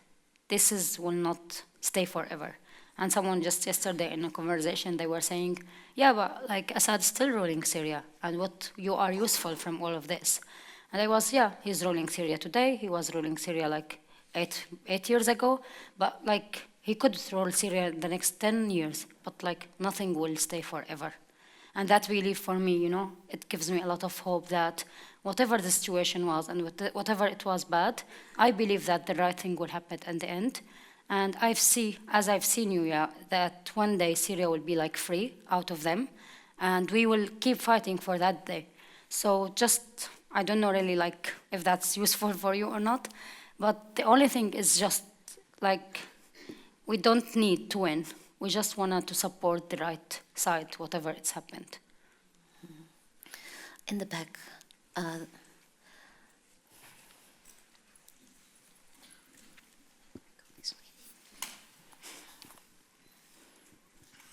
will not stay forever. And someone just yesterday in a conversation, they were saying, yeah, but like Assad's still ruling Syria, and what you are useful from all of this. And I was, yeah, he's ruling Syria today. He was ruling Syria like eight years ago, but like he could rule Syria the next 10 years, but like nothing will stay forever. And that really, for me, you know, it gives me a lot of hope that whatever the situation was and whatever it was bad, I believe that the right thing will happen at the end. And as I've seen you, yeah, that one day Syria will be like free out of them, and we will keep fighting for that day. So just, I don't know really like if that's useful for you or not, but the only thing is just like, we don't need to win. We just wanted to support the right side, whatever it's happened. In the back.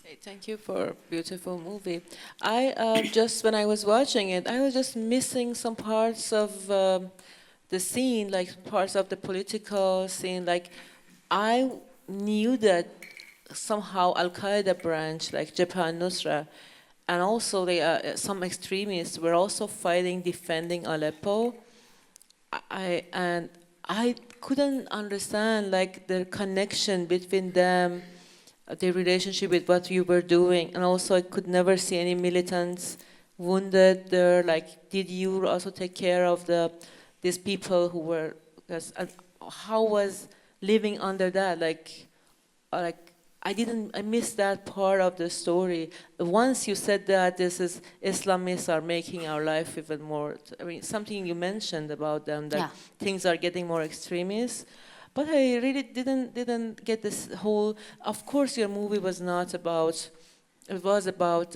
Hey, thank you for a beautiful movie. I just, when I was watching it, I was just missing some parts of the scene, like parts of the political scene. Like, I knew that somehow Al-Qaeda branch, like Jabhat al-Nusra, and also some extremists were also fighting, defending Aleppo. I couldn't understand like the connection between them, the relationship with what you were doing, and also I could never see any militants wounded there. Like, did you also take care of these people who were? How was living under that? Like I missed that part of the story. Once you said that Islamists are making our life even more, I mean, something you mentioned about them, that things are getting more extremist. But I really didn't get this whole, of course your movie was not about, it was about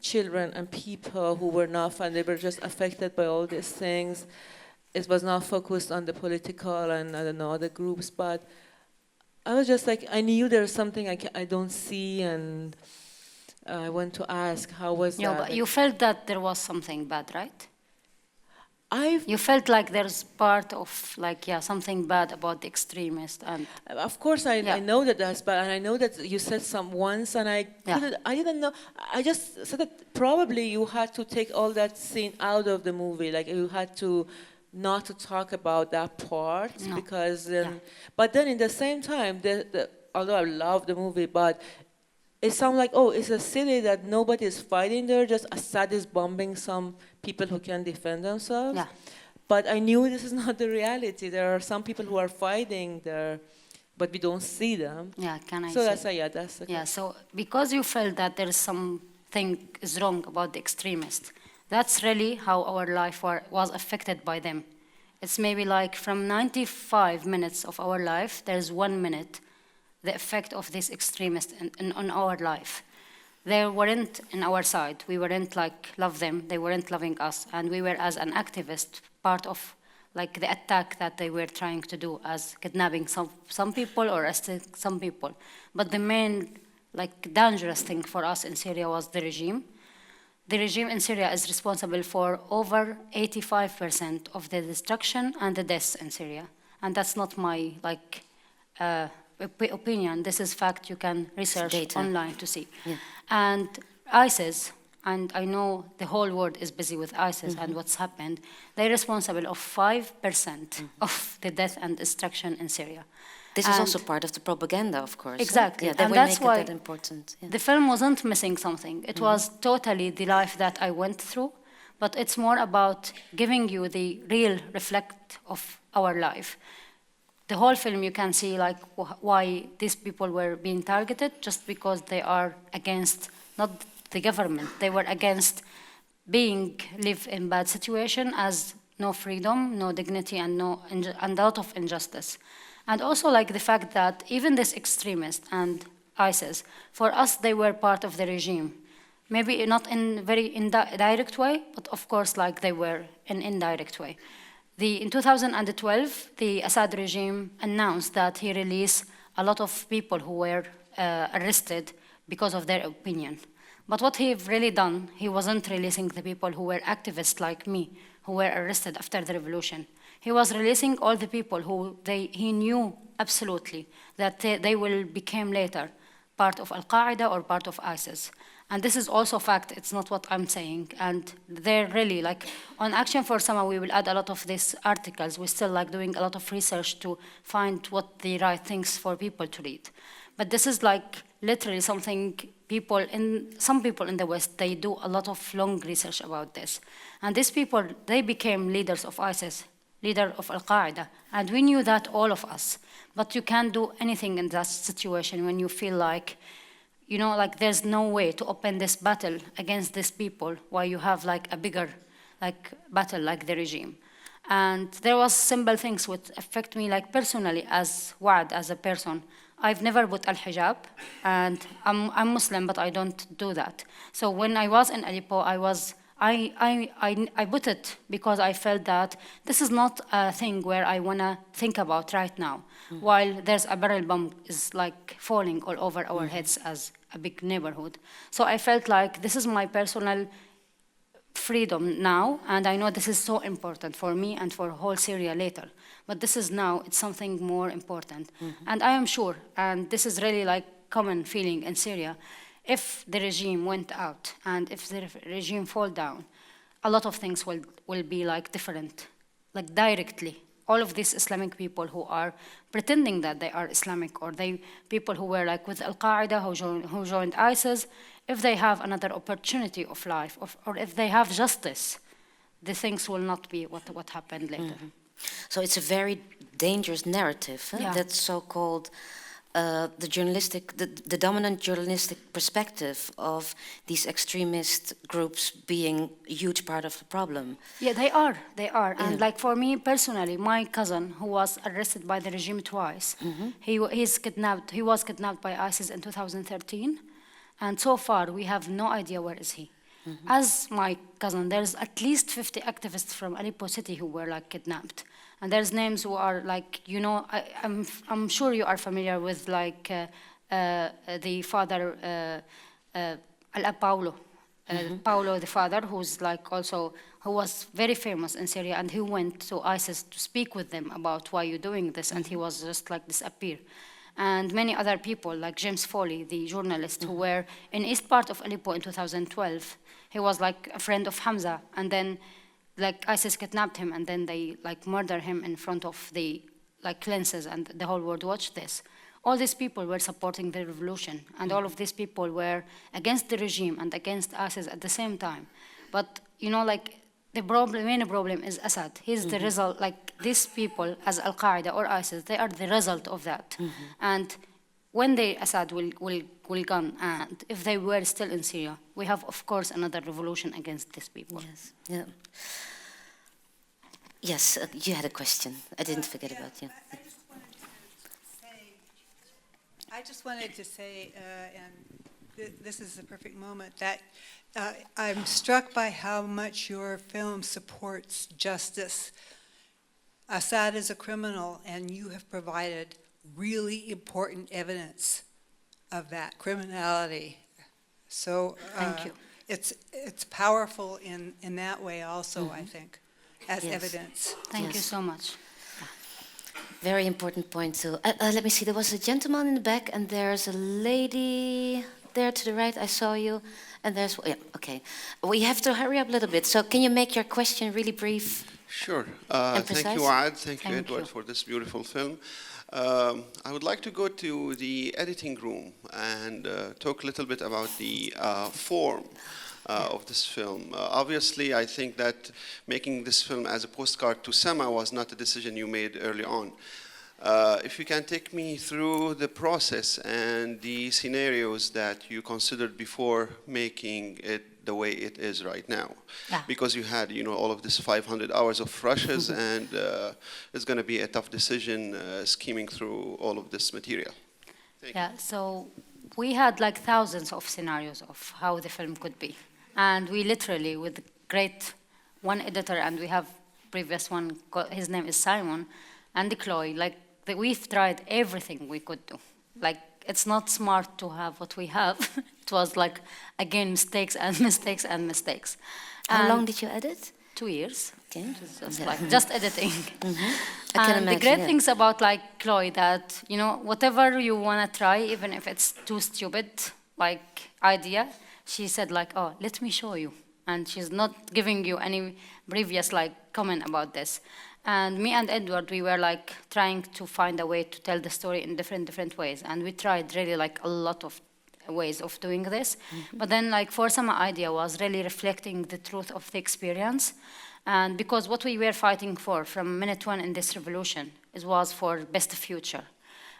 children and people who were not, and they were just affected by all these things. it was not focused on the political and I don't know other groups, but I was just like, I knew there's something I don't see, and I want to ask, how was Yeah, that? but Like, you felt that there was something bad, right? I've, You felt like there's part of like, yeah, something bad about the extremist and of course, I Yeah. know that that's bad, and I know that you said some once, and I Yeah. couldn't, I didn't know. I just said that probably you had to take all that scene out of the movie, like you had to not to talk about that part No. because. Yeah. But then in the same time, although I love the movie, but it sounds like, oh, it's a city that nobody is fighting there, just Assad is bombing some people who can defend themselves. Yeah. But I knew this is not the reality. There are some people who are fighting there, but we don't see them. Yeah, can I So say? that's that's okay. Yeah, so because you felt that there is something is wrong about the extremists, that's really how our life was affected by them. It's maybe like from 95 minutes of our life, there's 1 minute, the effect of this extremist on our life. They weren't in our side. We weren't like love them. They weren't loving us. And we were, as an activist, part of like the attack that they were trying to do, as kidnapping some people or arresting some people. But the main like dangerous thing for us in Syria was the regime. The regime in Syria is responsible for over 85% of the destruction and the deaths in Syria. And that's not my like opinion. This is fact. You can research data. online to see. Yeah. And ISIS, and I know the whole world is busy with ISIS and what's happened, they're responsible of 5% of the death and destruction in Syria. This is And- also part of the propaganda, of course. Exactly, Yeah, that and we that's make why it that important. Yeah. the film wasn't missing something. It was totally the life that I went through, but it's more about giving you the real reflect of our life. The whole film you can see like why these people were being targeted just because they are against not the government. They were against live in bad situation as no freedom, no dignity, and a lot of injustice. And also like the fact that even this extremist and ISIS, for us they were part of the regime. Maybe not in very direct way, but of course like they were in indirect way. In 2012, the Assad regime announced that he released a lot of people who were arrested because of their opinion. But what he really done, he wasn't releasing the people who were activists like me, who were arrested after the revolution. He was releasing all the people who he knew absolutely that they will become later part of Al-Qaeda or part of ISIS. And this is also fact, it's not what I'm saying. And they're really like, on Action for Sama, we will add a lot of these articles. We're still like doing a lot of research to find what the right things for people to read. But this is like literally something some people in the West, they do a lot of long research about this. And these people, they became leaders of ISIS, leader of Al-Qaeda. And we knew that, all of us. But you can't do anything in that situation when you feel like, you know, like there's no way to open this battle against these people while you have like a bigger like battle like the regime. And there was simple things which affect me like personally as Wa'ad, as a person. I've never put al-hijab, and I'm Muslim, but I don't do that. So when I was in Aleppo, I put it because I felt that this is not a thing where I want to think about right now, while there's a barrel bomb is like falling all over our heads as a big neighborhood. So I felt like this is my personal freedom now, and I know this is so important for me and for whole Syria later. But this is now, it's something more important. And I am sure, and this is really like common feeling in Syria, if the regime went out and if the regime fall down, a lot of things will be like different, like directly. All of these Islamic people who are pretending that they are Islamic, or people who were like with Al-Qaeda, who joined ISIS, if they have another opportunity of life, or if they have justice, the things will not be what happened later. So it's a very dangerous narrative, Yeah. that so-called the dominant journalistic perspective of these extremist groups being a huge part of the problem. Yeah, they are. And like for me personally, my cousin who was arrested by the regime twice, he was kidnapped by ISIS in 2013, and so far we have no idea where is he. As my cousin, there's at least 50 activists from Aleppo city who were like kidnapped. And there's names who are like, you know, I'm sure you are familiar with like the father, Paulo. Paulo, the father, who's like also, who was very famous in Syria, and he went to ISIS to speak with them about why you're doing this, and he was just like disappear. And many other people, like James Foley, the journalist, who were in east part of Aleppo in 2012. He was like a friend of Hamza, and then like ISIS kidnapped him, and then they like murdered him in front of the like lenses, and the whole world watched this. All these people were supporting the revolution, and all of these people were against the regime and against ISIS at the same time. But you know, like the main problem is Assad. He's the result. Like these people, as Al Qaeda or ISIS, they are the result of that. And when Assad will gone, and if they were still in Syria, we have of course another revolution against these people. Yes. Yeah. Yes, you had a question. I didn't forget about you. I just wanted to say, and this is the perfect moment, that I'm struck by how much your film supports justice. Assad is a criminal, and you have provided really important evidence of that criminality. So thank you. It's powerful in that way also, I think, as evidence. Thank you so much. Very important point too. Let me see, there was a gentleman in the back, and there's a lady there to the right, I saw you, and there's, yeah, okay. We have to hurry up a little bit, so can you make your question really brief? Sure. And Thank precise? you, Aad. Thank you, Thank Edward, you. for this beautiful film. I would like to go to the editing room and talk a little bit about the form of this film. Obviously, I think that making this film as a postcard to Sama was not a decision you made early on. If you can take me through the process and the scenarios that you considered before making it the way it is right now. Yeah. Because you had, you know, all of this 500 hours of rushes, and it's going to be a tough decision scheming through all of this material. Yeah, so we had like thousands of scenarios of how the film could be. And we literally, with great one editor, and we have previous one, his name is Simon, and Chloe, like we've tried everything we could do. Like, it's not smart to have what we have. It was like, again, mistakes and mistakes and mistakes. How long did you edit? 2 years. Okay. Just like just editing. I can And imagine, the great yeah. things about like Chloe, that you know, whatever you want to try, even if it's too stupid, like idea, she said like, oh, let me show you, and she's not giving you any previous like comment about this. And me and Edward, we were like trying to find a way to tell the story in different ways, and we tried really like a lot of ways of doing this. But then like for some idea was really reflecting the truth of the experience. And because what we were fighting for from minute one in this revolution was for best future.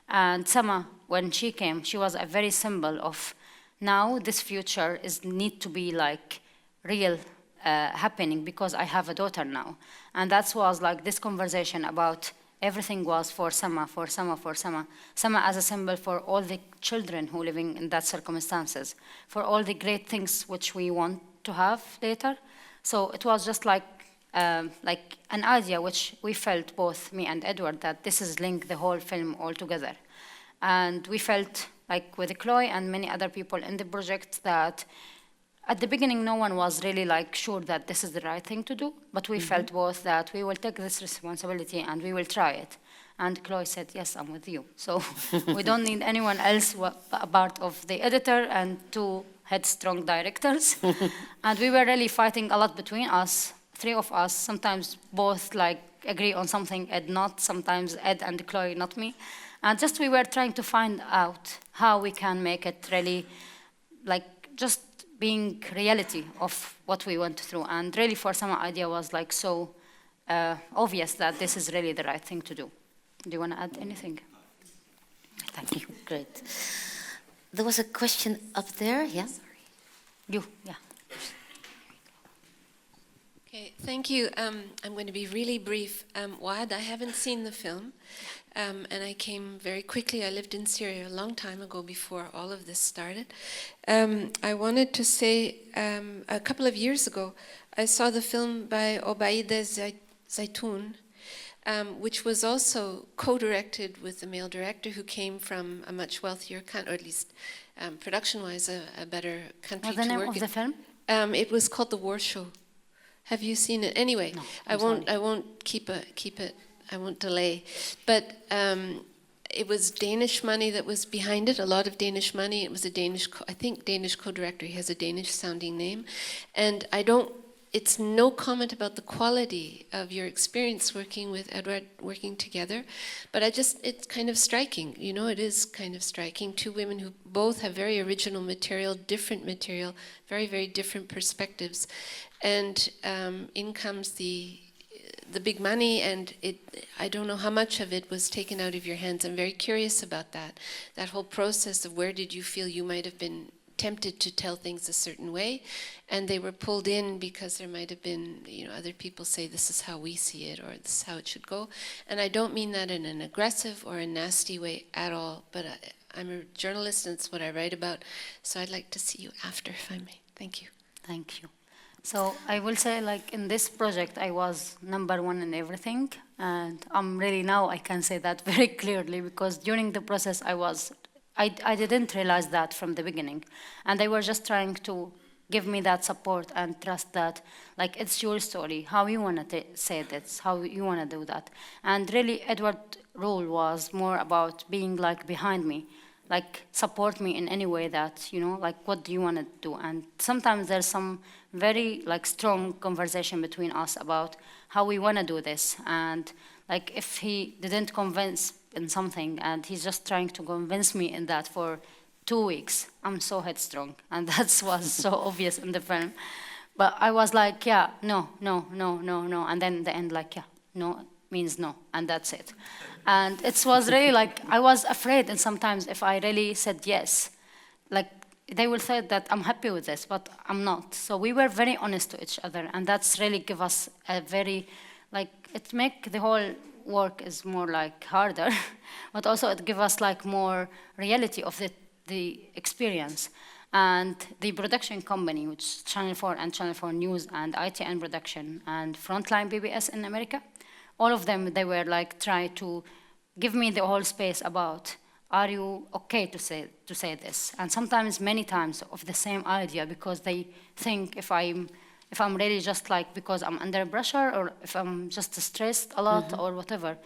And Sama, when she came, she was a very symbol of now this future need to be like real happening, because I have a daughter now. And that was like this conversation about everything was for Sama, for Sama, for Sama. Sama as a symbol for all the children who living in that circumstances, for all the great things which we want to have later. So it was just like an idea which we felt, both me and Edward, that this is linked the whole film all together. And we felt like with Chloe and many other people in the project that at the beginning, no one was really like sure that this is the right thing to do, but we felt both that we will take this responsibility and we will try it. And Chloe said, yes, I'm with you. So we don't need anyone else a part of the editor and two headstrong directors. And we were really fighting a lot between us, three of us, sometimes both like agree on something, Ed not, sometimes Ed and Chloe, not me. And just we were trying to find out how we can make it really like just being reality of what we went through. And really for some idea was like so obvious that this is really the right thing to do. Do you want to add anything? Thank you. Great. There was a question up there, yeah? You, yeah. Okay, Thank you. I'm going to be really brief. Wad, I haven't seen the film, and I came very quickly. I lived in Syria a long time ago before all of this started. I wanted to say, a couple of years ago, I saw the film by Obaida Zaitoun, which was also co-directed with a male director who came from a much wealthier country, or at least production-wise, a better country What's the to name work of in. the film? It was called The War Show. Have you seen it? Anyway, No, I won't keep it. I won't delay. But it was Danish money that was behind it. A lot of Danish money. It was a Danish, I think, Danish co-director. He has a Danish-sounding name, and I don't. It's no comment about the quality of your experience working with Edward, working together, but it's kind of striking. You know, it is kind of striking. Two women who both have very original material, very, very different perspectives. And in comes the big money, and I don't know how much of it was taken out of your hands. I'm very curious about that whole process of where did you feel you might have been tempted to tell things a certain way, and they were pulled in because there might have been, other people say this is how we see it, or this is how it should go. And I don't mean that in an aggressive or a nasty way at all, but I'm a journalist and it's what I write about, so I'd like to see you after, if I may. Thank you. Thank you. So I will say, like, in this project, I was #1 in everything, and now I can say that very clearly, because during the process I didn't realize that from the beginning. And they were just trying to give me that support and trust that, like, it's your story, how you want to say this, how you want to do that. And really, Edward's role was more about being, like, behind me, like, support me in any way that, like, what do you want to do? And sometimes there's some very, like, strong conversation between us about how we want to do this. And, like, if he didn't convince in something, and he's just trying to convince me in that for 2 weeks. I'm so headstrong, and that was so obvious in the film. But I was like, yeah, no, and then the end, like, yeah, no means no, and that's it. And it was really like, I was afraid, and sometimes if I really said yes, like, they will say that I'm happy with this, but I'm not. So we were very honest to each other, and that's really give us a very, like, it make the whole work is more like harder, but also it give us like more reality of the experience. And the production company, which is Channel 4 and Channel 4 News and ITN Production and Frontline BBS in America, all of them, they were like try to give me the whole space about, are you okay to say this? And sometimes, many times, of the same idea, because they think if I'm really just like, because I'm under pressure, or if I'm just stressed a lot, or whatever.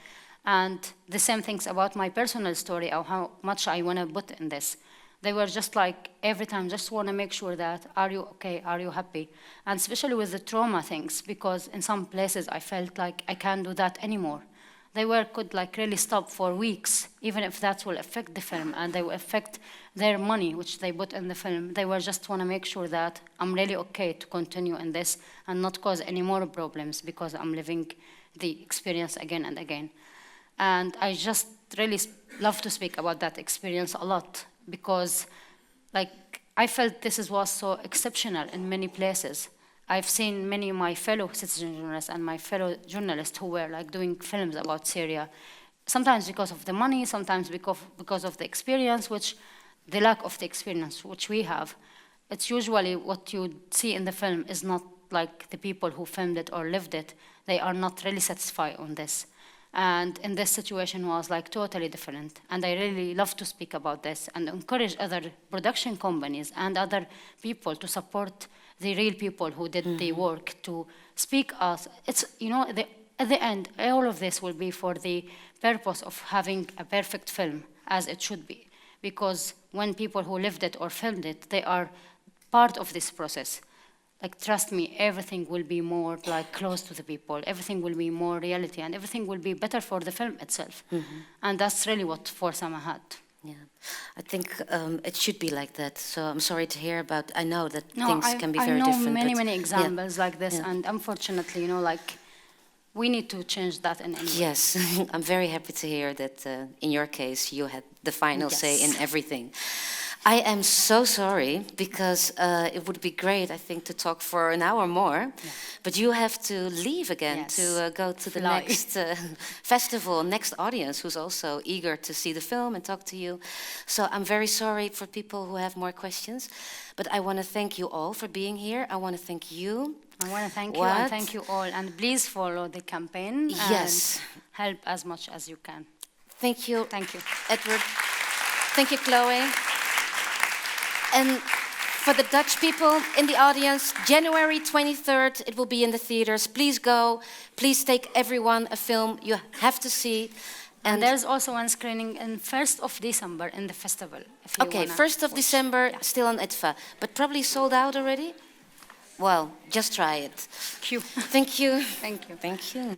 And the same things about my personal story, or how much I want to put in this. They were just like, every time, just want to make sure that, are you okay, are you happy? And especially with the trauma things, because in some places I felt like I can't do that anymore. They could like really stop for weeks, even if that will affect the film, and they will affect their money, which they put in the film. They just want to make sure that I'm really okay to continue in this and not cause any more problems, because I'm living the experience again and again. And I just really love to speak about that experience a lot, because like, I felt was so exceptional in many places. I've seen many of my fellow citizen journalists and my fellow journalists who were like doing films about Syria, sometimes because of the money, sometimes because of the experience, the lack of the experience which we have. It's usually what you see in the film is not like the people who filmed it or lived it. They are not really satisfied on this. And in this situation was like totally different. And I really love to speak about this and encourage other production companies and other people to support the real people who did the work to speak us. It's, at the end, all of this will be for the purpose of having a perfect film, as it should be. Because when people who lived it or filmed it, they are part of this process. Like, trust me, everything will be more like close to the people. Everything will be more reality, and everything will be better for the film itself. And that's really what For Sama had. Yeah, I think it should be like that. So I'm sorry to hear about. I know that things can be very different. I know many examples like this, and unfortunately, like, we need to change that in any way. Yes, I'm very happy to hear that in your case you had the final say in everything. I am so sorry because it would be great, I think, to talk for an hour more. Yeah. But you have to leave again to go to the next festival, next audience who's also eager to see the film and talk to you. So I'm very sorry for people who have more questions. But I want to thank you all for being here. I want to thank you. I want to thank you and thank you all. And please follow the campaign and help as much as you can. Thank you. Thank you. Edward. Thank you, Chloe. And for the Dutch people in the audience, January 23rd, it will be in the theaters. Please go. Please take everyone a film you have to see. And there's also one screening on 1st of December in the festival. If you okay, 1st of December, still on EDFA, but probably sold out already? Well, just try it. Thank you. Thank you. Thank you. Thank you.